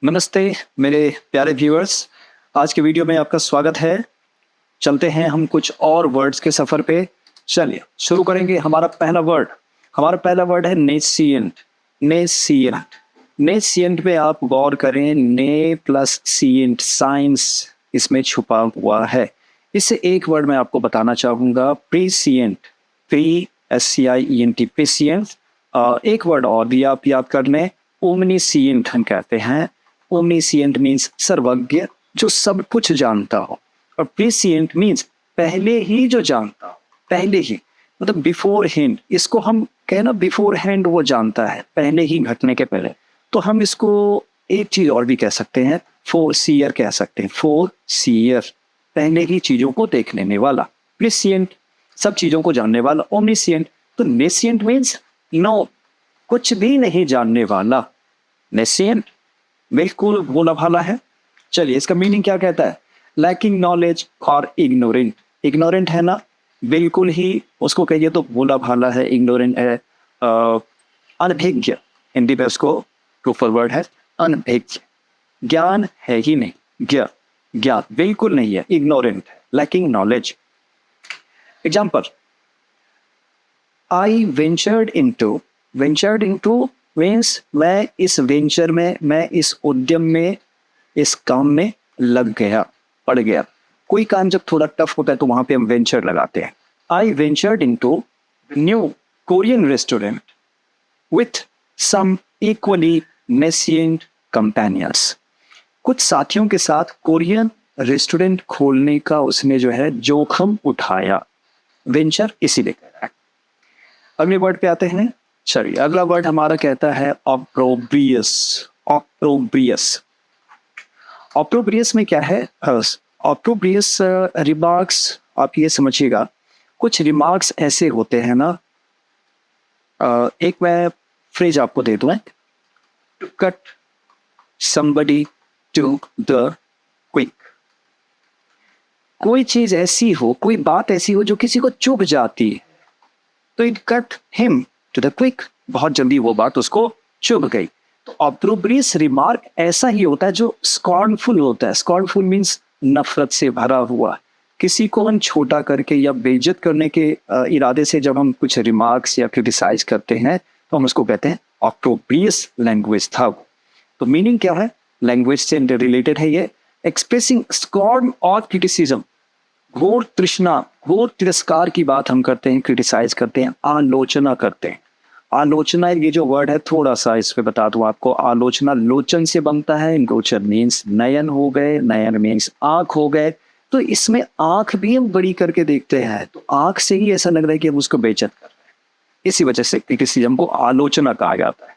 नमस्ते मेरे प्यारे व्यूअर्स। आज के वीडियो में आपका स्वागत है। चलते हैं हम कुछ और वर्ड्स के सफ़र पे। चलिए शुरू करेंगे। हमारा पहला वर्ड है नेसिएंट। नेसिएंट नेसिएंट पे आप गौर करें, ने प्लस सिएंट, साइंस इसमें छुपा हुआ है। इससे एक वर्ड मैं आपको बताना चाहूँगा, प्रीसिएंट। PSCIENT, प्रीसिएंट। एक वर्ड और भी आप याद कर लें, ओमनीसिएंट हम कहते हैं। ओमनीसिएंट मीन्स सर्वज्ञ, जो सब कुछ जानता हो। और प्रीसिएंट मीन्स पहले ही जो जानता हो, पहले ही, मतलब बिफोर हैंड। इसको हम कहें ना, बिफोर हैंड वो जानता है, पहले ही, घटने के पहले। तो हम इसको एक चीज और भी कह सकते हैं, फोर सीयर कह सकते हैं। फोर सीयर, पहले ही चीजों को देख लेने वाला। प्रीसिएंट, सब चीजों को जानने वाला। ओमनीसिएंट, तो नेसिएंट मीन्स नो, कुछ भी नहीं जानने वाला। नेसिएंट बिल्कुल भोला भाला है। चलिए इसका मीनिंग क्या कहता है, लैकिंग नॉलेज और इग्नोरेंट। इग्नोरेंट है ना, बिल्कुल ही उसको कहिए तो भोला भाला है, इग्नोरेंट है, अनभिज्ञ। हिंदी में उसको प्रूफर वर्ड है अनभिज्ञ। ज्ञान है ही नहीं, ज्ञान बिल्कुल नहीं है, इग्नोरेंट है, लैकिंग नॉलेज। एग्जाम्पल, आई वेंचर्ड इनटू मीन्स मैं इस वेंचर में, मैं इस उद्यम में, इस काम में लग गया, पड़ गया। कोई काम जब थोड़ा टफ होता है तो वहां पे हम वेंचर लगाते हैं। I ventured into new Korean restaurant with some equally nascent companions. कुछ साथियों के साथ कोरियन रेस्टोरेंट खोलने का उसने जो है जोखिम उठाया। वेंचर इसीलिए कह रहा है। अगले वर्ड पे आते हैं। चलिए अगला वर्ड हमारा कहता है ऑप्रोब्रियस। ऑप्रोब्रियस, ऑप्रोब्रियस में क्या है, ऑप्रोब्रियस रिमार्क्स, आप ये समझिएगा, कुछ रिमार्क्स ऐसे होते हैं ना, एक मैं फ्रेज आपको दे दूं, to cut somebody to the quick। कोई चीज ऐसी हो, कोई बात ऐसी हो जो किसी को चुभ जाती है, तो it cut him to the quick, बहुत जल्दी वो बात उसको चुभ गई। तो ऑप्रोब्रियस रिमार्क ऐसा ही होता है जो स्कॉर्नफुल होता है। स्कॉर्नफुल मीन्स नफरत से भरा हुआ। किसी को हम छोटा करके या बेइज्जत करने के इरादे से जब हम कुछ रिमार्क्स या क्रिटिसाइज करते हैं तो हम उसको कहते हैं ऑप्रोब्रियस लैंग्वेज था। तो मीनिंग क्या है, लैंग्वेज से रिलेटेड है ये। एक्सप्रेसिंग स्कॉर्न और क्रिटिसिज्म, घोर तृष्णा, घोर तिरस्कार की बात हम करते हैं, क्रिटिसाइज करते हैं, आलोचना करते हैं। आलोचना, ये जो वर्ड है थोड़ा सा इस पे बता दूं आपको। आलोचना लोचन से बनता है, लोचन मीन्स नयन हो गए, नयन मीन्स आंख हो गए। तो इसमें आंख भी हम बड़ी करके देखते हैं, तो आंख से ही ऐसा लग रहा है कि हम उसको बेइज्जत कर रहे हैं। इसी वजह से क्रिटिसिज्म को आलोचना कहा जाता है।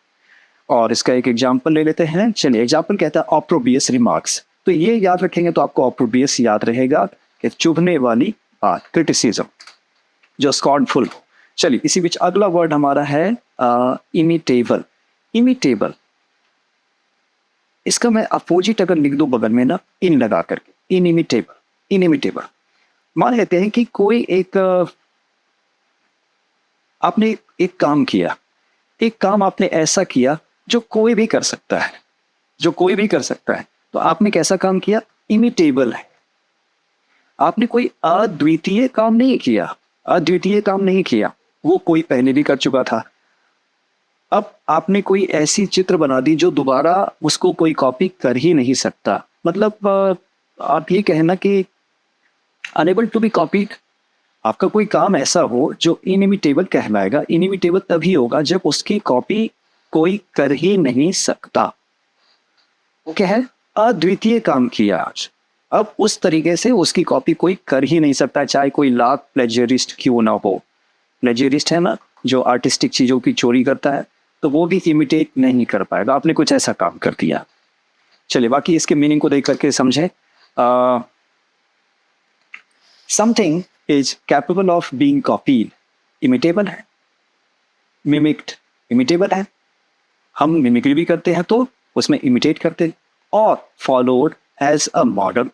और इसका एक एग्जाम्पल ले लेते हैं। चलिए एग्जाम्पल कहता है ऑप्रोबियस रिमार्क्स। तो ये याद रखेंगे तो आपको ऑप्रोबियस याद रहेगा कि चुभने वाली बात, क्रिटिसिज्म, जो स्कॉर्नफुल हो। चलिए इसी बीच अगला वर्ड हमारा है इमिटेबल। इमिटेबल, इसका मैं अपोजिट अगर लिख दूं बगल में ना, इन लगा करके, इनइमिटेबल। इनइमिटेबल मान लेते हैं कि कोई एक आपने एक काम किया, एक काम आपने ऐसा किया जो कोई भी कर सकता है, जो कोई भी कर सकता है। तो आपने कैसा काम किया, इमिटेबल है। आपने कोई अद्वितीय काम नहीं किया, अद्वितीय काम नहीं किया, वो कोई पहले भी कर चुका था। अब आपने कोई ऐसी चित्र बना दी जो दोबारा उसको कोई कॉपी कर ही नहीं सकता। मतलब आप ये कहना कि अनेबल टू बी कॉपीड। आपका कोई काम ऐसा हो जो इनिमिटेबल कहलाएगा। इनिमिटेबल तभी होगा जब उसकी कॉपी कोई कर ही नहीं सकता। वो क्या है, अद्वितीय काम किया आज, अब उस तरीके से उसकी कॉपी कोई कर ही नहीं सकता, चाहे कोई लाख प्लेजरिस्ट क्यों ना हो। प्लेजरिस्ट है ना, जो आर्टिस्टिक चीजों की चोरी करता है, तो वो भी इमिटेट नहीं कर पाएगा। आपने कुछ ऐसा काम कर दिया। चलिए बाकी इसके मीनिंग को देख करके समझें। Something is capable of being copied, imitable है। मिमिक्ड, इमिटेबल है। हम मिमिक्री भी करते हैं तो उसमें इमिटेट करते हैं। और followed as a model,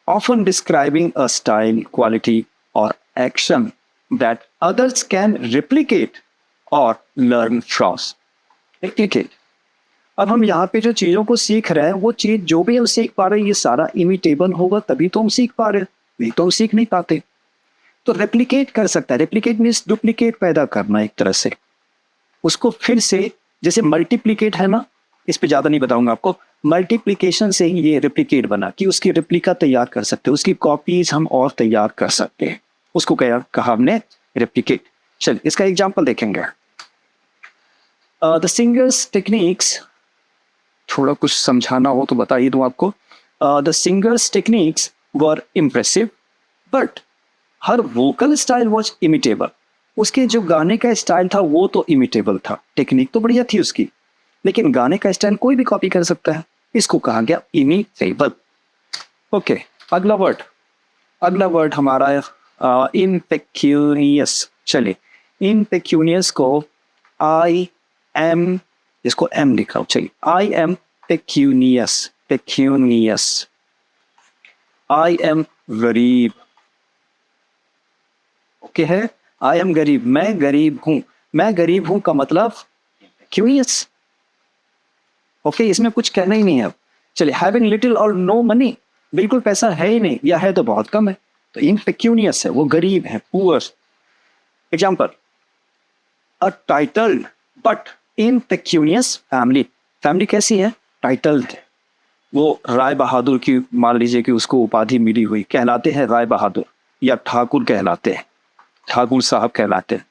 often describing a style, quality or action that others can replicate or learn from। Replicate अब हम यहाँ पे जो चीज़ों को सीख रहे हैं, वो चीज़ जो भी हम सीख पा रहे हैं, ये सारा इमिटेबल होगा तभी तो हम सीख पा रहे हैं, नहीं तो हम सीख नहीं पाते। तो रेप्लिकेट कर सकता है, रेप्लिकेट मीन्स डुप्लीकेट पैदा करना एक तरह से, उसको फिर से, जैसे मल्टीप्लीकेट है ना, इस पे ज़्यादा नहीं बताऊंगा आपको, मल्टीप्लीकेशन से ही ये रेप्लिकेट बना कि उसकी रेप्लिका तैयार कर सकते हैं, उसकी कॉपीज हम और तैयार कर सकते हैं, उसको कहा हमने रेप्लिकेट। चलिए इसका एग्जाम्पल देखेंगे। द सिंगर्स टेक्निक्स, थोड़ा कुछ समझाना हो तो बता ही दूं आपको। The singers techniques were impressive but her vocal style was imitable. उसके जो गाने का स्टाइल था वो तो इमिटेबल था, टेक्निक तो बढ़िया थी उसकी, लेकिन गाने का स्टाइल कोई भी कॉपी कर सकता है, इसको कहा गया इमिटेबल। ओके, अगला वर्ड हमारा इम्पेक्यूनियस। चलिए, इम्पेक्यूनियस को आई एम, इसको एम लिखा हो, चलिए आई एम पेक्यूनियस, आई एम गरीब। ओके है, आई एम गरीब, मैं गरीब हूं, मैं गरीब हूं का मतलब क्यूरियस। ओके, इसमें कुछ कहना ही नहीं है अब। चलिए, हैविंग लिटिल और नो मनी, बिल्कुल पैसा है ही नहीं या है तो बहुत कम है, तो इम्पेक्यूनियस है, वो गरीब है, poor. Example, a titled but impecunious family, family कैसी है, टाइटल्ड, वो राय बहादुर की, मान लीजिए कि उसको उपाधि मिली हुई, कहलाते हैं राय बहादुर या ठाकुर कहलाते हैं, ठाकुर साहब कहलाते हैं,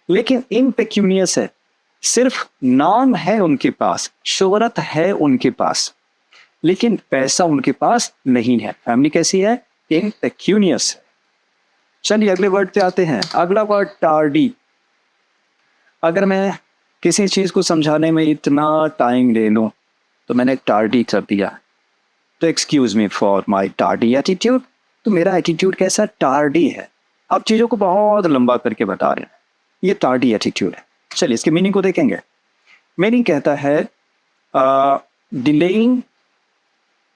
लेकिन इम्पेक्यूनियस है, सिर्फ नाम है उनके पास, शोहरत है उनके पास, लेकिन पैसा उनके पास नहीं है। फैमिली कैसी है, इम्पेक्यूनियस। चलिए अगले वर्ड पे आते हैं। अगला वर्ड टार्डी। अगर मैं किसी चीज को समझाने में इतना टाइम ले लूं तो मैंने टार्डी कर दिया, तो excuse me for my tardy attitude, तो मेरा एटीट्यूड कैसा, टार्डी है। आप चीज़ों को बहुत लंबा करके बता रहे हैं, ये टार्डी एटीट्यूड है। चलिए इसके मीनिंग को देखेंगे। मीनिंग कहता है डिलेइंग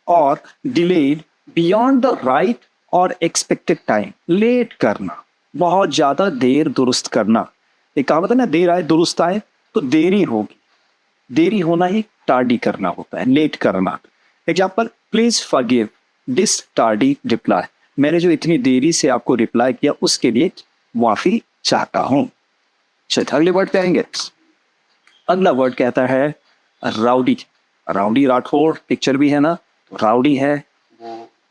और डिलेड बियॉन्ड द राइट और एक्सपेक्टेड टाइम, लेट करना, बहुत ज़्यादा देर दुरुस्त करना। एक कहावत है ना, देर आए दुरुस्त आए, तो देरी होगी, देरी होना ही टार्डी करना होता है, लेट करना। Example, please forgive this tardy reply, मैंने जो इतनी देरी से आपको रिप्लाई किया उसके लिए माफी चाहता हूं। चलिए अगले वर्ड पे आएंगे। अगला वर्ड कहता है राउडी। राउडी राठौर पिक्चर भी है ना, राउडी है,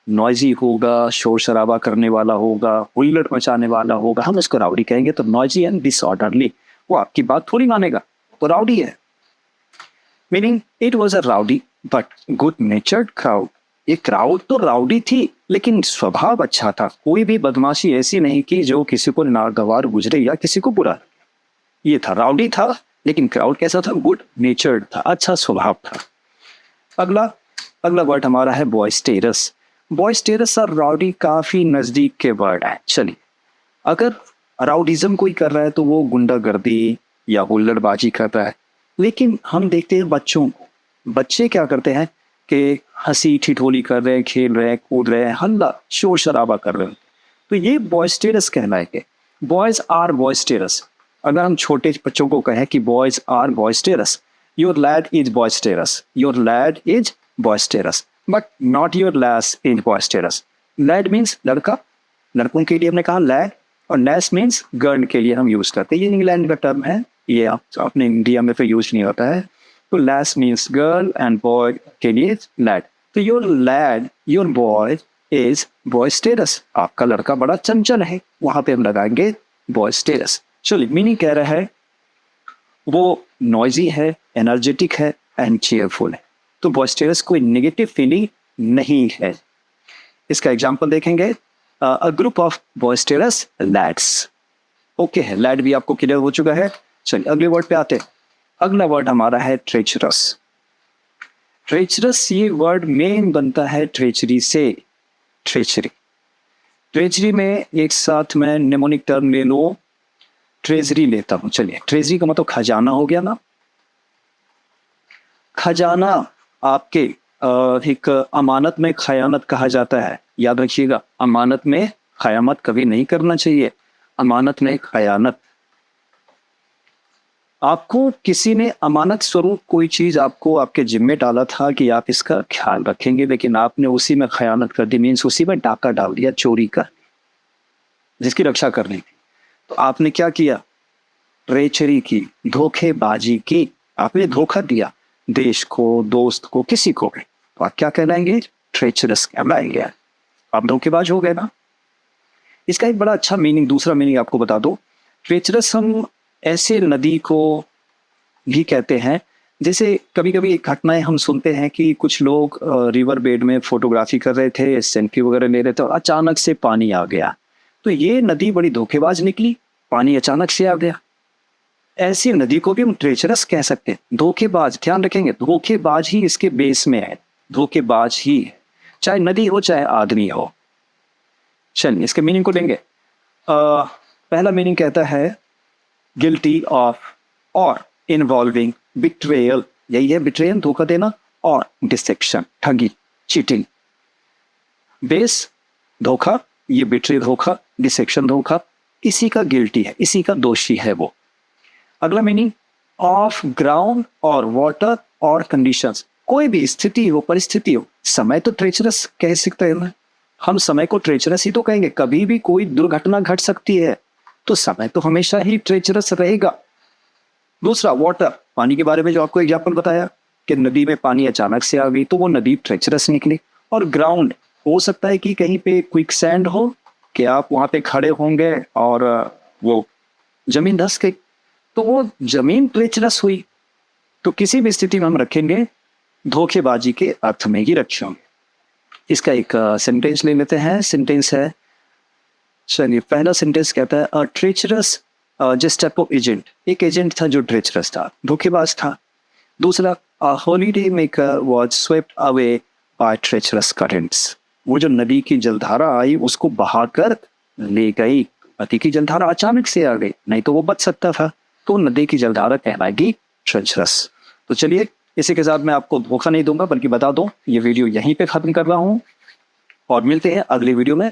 नॉइजी होगा, शोर शराबा करने वाला होगा, हुल्लड़ मचाने वाला होगा, हम इसको राउडी कहेंगे। तो नॉइजी एंड डिसऑर्डरली, वो आपकी बात थोड़ी मानेगा, तो राउडी है। Meaning, it was a rowdy but good नेचर्ड crowd, ये क्राउड तो राउडी थी लेकिन स्वभाव अच्छा था, कोई भी बदमाशी ऐसी नहीं की जो किसी को नागवार गुजरे या किसी को बुरा। ये था, राउडी था लेकिन क्राउड कैसा था, गुड नेचर्ड था, अच्छा स्वभाव था। अगला वर्ड हमारा है बॉयस्टेरस। बॉयस्टेरस और राउडी काफी नजदीक के वर्ड है। चलिए, अगर राउडिज्म कोई कर रहा है तो वो गुंडागर्दी या हुल्लड़बाजी कर रहा है, लेकिन हम देखते हैं बच्चों को, बच्चे क्या करते हैं कि हंसी ठिठोली कर रहे हैं, खेल रहे हैं, कूद रहे हैं, हल्ला शोर शराबा कर रहे हैं, तो ये बॉयस्टेरस कहलाएंगे। Boys are boisterous. अगर हम छोटे बच्चों को कहें कि boys are boisterous, your lad is boisterous, your lad is boisterous, but not your lass is boisterous. Lad means लड़का, लड़कों के लिए हमने कहा लैड, और लैस मीन्स गर्ल के लिए हम यूज करते हैं, ये इंग्लैंड का टर्म है, ये अपने इंडिया में फिर यूज नहीं होता है। तो lass means girl and boy के लिए लैड। तो your lad, your boy is boisterous, आपका लड़का बड़ा चंचल है, वहां पे हम लगाएंगे बॉयस्टेरस। चलिए, मीनिंग कह रहा है वो नॉइजी है, एनर्जेटिक है एंड चीयरफुल है, तो बॉयस्टेरस कोई नेगेटिव फीलिंग नहीं है। इसका एग्जाम्पल देखेंगे, a group of boisterous lads. Okay है, लैड भी आपको क्लियर हो चुका है। चलिए अगले वर्ड पे आते हैं। अगला वर्ड हमारा है ट्रेचरस। ट्रेचरस ये वर्ड मेन बनता है ट्रेचरी से, ट्रेचरी। ट्रेचरी में एक साथ मैं निमोनिक टर्म ले लो, ट्रेजरी लेता हूं। चलिए, ट्रेजरी का मतलब खजाना हो गया ना, खजाना आपके एक अमानत में खयानत कहा जाता है, याद रखिएगा, अमानत में खयामत कभी नहीं करना चाहिए, अमानत में खयानत। आपको किसी ने अमानत स्वरूप कोई चीज आपको आपके जिम्मे डाला था कि आप इसका ख्याल रखेंगे, लेकिन आपने उसी में खयानत कर दी, मीन्स उसी में डाका डाल दिया चोरी का, जिसकी रक्षा करनी थी। तो आपने क्या किया? ट्रेचरी की, धोखेबाजी की, आपने धोखा दिया देश को, दोस्त को, किसी को भी, तो आप क्या कहलाएंगे? ट्रेचरस कहलाएंगे। आप धोखेबाज हो गए ना। इसका एक बड़ा अच्छा मीनिंग, दूसरा मीनिंग आपको बता दो। ट्रेचरस हम ऐसे नदी को भी कहते हैं, जैसे कभी कभी घटनाएं हम सुनते हैं कि कुछ लोग रिवर बेड में फोटोग्राफी कर रहे थे, सेल्फी वगैरह ले रहे थे और अचानक से पानी आ गया, तो ये नदी बड़ी धोखेबाज निकली, पानी अचानक से आ गया। ऐसी नदी को भी हम ट्रेचरस कह सकते हैं, धोखेबाज। ध्यान रखेंगे, धोखेबाज ही इसके बेस में है, धोखेबाज ही है, चाहे नदी हो चाहे आदमी हो। चलिए इसके मीनिंग को लेंगे। पहला मीनिंग कहता है गिल्टी ऑफ और इन्वॉल्विंग बिट्रेयल, यही है बिट्रेयल, धोखा देना, और डिसेक्शन, ठगी, चीटिंग। बेस धोखा, ये बिट्रे धोखा, डिसेक्शन धोखा, इसी का गिल्टी है, इसी का दोषी है वो। अगला मीनिंग ऑफ ग्राउंड और वाटर और कंडीशंस, कोई भी स्थिति हो, परिस्थिति हो। समय तो ट्रेचरस कह सकते हैं ना, हम समय को ट्रेचरस ही तो कहेंगे। कभी भी कोई दुर्घटना घट सकती है, तो समय तो हमेशा ही ट्रेचरस रहेगा। दूसरा वाटर, पानी के बारे में जो आपको एग्जाम्पल बताया कि नदी में पानी अचानक से आ गई तो वो नदी ट्रेचरस निकली। और ग्राउंड, हो सकता है कि कहीं पे क्विक सैंड हो कि आप वहां पे खड़े होंगे और वो जमीन धंस गई, तो वो जमीन ट्रेचरस हुई। तो किसी भी स्थिति में हम रखेंगे धोखेबाजी के अर्थ में ही रखेंगे। इसका एक सेंटेंस ले लेते हैं। सेंटेंस है, चलिए पहला सेंटेंस कहता है a treacherous just type of agent, एक एजेंट था जो ट्रेचरस था, धोखेबाज था। दूसरा, a holiday maker was swept away by treacherous currents, वो जो नदी की जलधारा आई उसको बहाकर ले गई। नदी की जलधारा अचानक से आ गई, नहीं तो वो बच सकता था, तो नदी की जलधारा कहलाएगी ट्रेचरस। तो चलिए इसी के साथ मैं आपको धोखा नहीं दूंगा बल्कि बता दूं, ये वीडियो यहीं पे खत्म कर रहा हूं और मिलते हैं अगली वीडियो में।